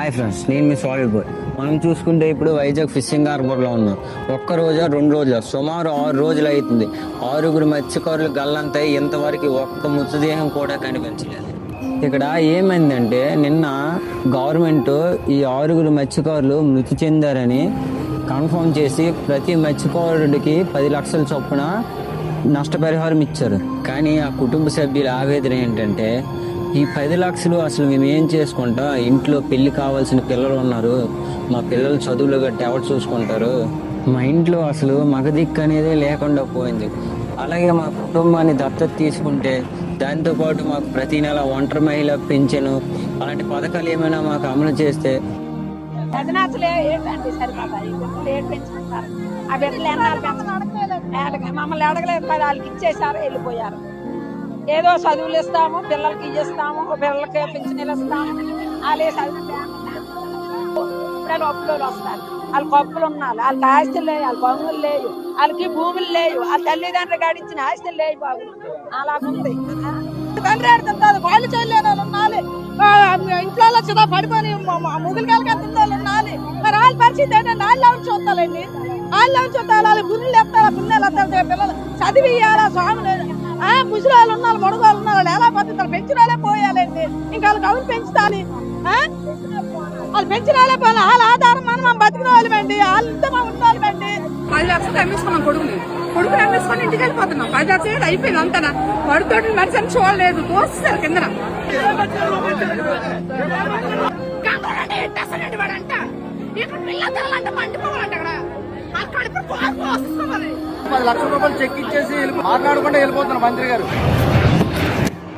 Hi friends, నేను మీ solid bye. మనం చూసుకుంటే ఇప్పుడు వైజాగ్ ఫిషింగ్ హార్బర్లో ఉన్నాం. ఒక్క రోజు 2 రోజులు సుమారు 6 రోజులు అవుతుంది. 6 మత్స్యకారులు గల్లంతా ఇంతవరకు ఒక్క మృతదేహం కూడా కనిపించలేదు. ఇక్కడ ఏమైందంటే నిన్న గవర్నమెంట్ ఈ 6 మత్స్యకారులు మృతి చెందారని కన్ఫర్మ్ చేసి ప్రతి మత్స్యకారుడికి 10 లక్షల చొప్పున నష్టపరిహారం ఇచ్చారు. కానీ ఆ కుటుంబ సభ్యుల ఆవేదన ఏంటంటే ఈ 10 లక్షలు అసలు మేము ఏం చేసుకుంటా, ఇంట్లో పెళ్లి కావాల్సిన పిల్లలు ఉన్నారు, మా పిల్లలు చదువులు గట్టి ఎవరు చూసుకుంటారు, మా ఇంట్లో అసలు మగదిక్కు అనేది లేకుండా పోయింది. అలాగే మా కుటుంబాన్ని దత్తత తీసుకుంటే దాంతోపాటు మాకు ప్రతి నెల ఒంటరి మహిళ పెన్షన్ అలాంటి పథకాలు ఏమైనా మాకు అమలు చేస్తే మమ్మల్ని అడగలేదు, వాళ్ళకి ఇచ్చేసారు, వెళ్ళిపోయారు. ఏదో చదువులు ఇస్తాము, పిల్లలకి ఇస్తాము, పిల్లలకి పింఛనీలు ఇస్తాము, వాళ్ళే చదువు ఇప్పుడు అప్పులు వస్తారు. వాళ్ళకి అప్పులు ఉన్నారు, వాళ్ళకి ఆస్తులు లేవు, వాళ్ళకి భూములు లేవు, వాళ్ళకి భూములు లేవు, వాళ్ళ తల్లిదండ్రులు గడించిన ఆస్తులు లేవు బాబు. అలాగుంది. తండ్రి ఆడుతుంటారు, వాళ్ళు చేయలేని వాళ్ళు ఉండాలి, ఇంట్లో చిన్న పడుకొని ముగ్గులకి వెళ్తున్న ఉండాలి. మరి వాళ్ళ పరిస్థితి ఏంటంటే వాళ్ళు ఎవరు చూస్తారండి, వాళ్ళు ఎవరు చూస్తారు, వాళ్ళు గురువులు చెప్తారా, పుణ్యాలు వస్తారు, పిల్లలు చదివియాలా, స్వామి ముసలాళ్ళు ఉన్నారు, మొడగాళ్ళు ఉన్నారు, వాళ్ళు ఎలా బతుకుతారు, పెంచిన వాళ్ళే పోయాలండి. ఇంకా వాళ్ళకి అవును పెంచుతాలి, వాళ్ళు పెంచిన వాళ్ళే పోవాలి. వాళ్ళ ఆధారం మనం బతికిన వాళ్ళమండి, వాళ్ళతో మనం ఉండాలండి. 10 లక్షలు అమ్మేసుకున్నాం కొడుకుని అమ్మేసుకొని ఇంటికి వెళ్ళిపోతున్నాం. 10 లక్షలు అయిపోయింది అంతా. పడుతోటి మనిషి అని చూడలేదు, తోస్తారు కింద. ఇక్కడ పిల్ల తెల్లంటే మండిపోవాలంట. అక్కడ 10 లక్షల రూపాయలు చెక్ ఇచ్చేసి మాట్లాడకుండా వెళ్ళిపోతున్నారు మంత్రి గారు.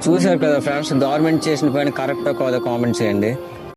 చూశారు కదా ఫ్రెండ్స్, గవర్నమెంట్ చేసిన పని కరెక్టో కాదో కామెంట్ చేయండి.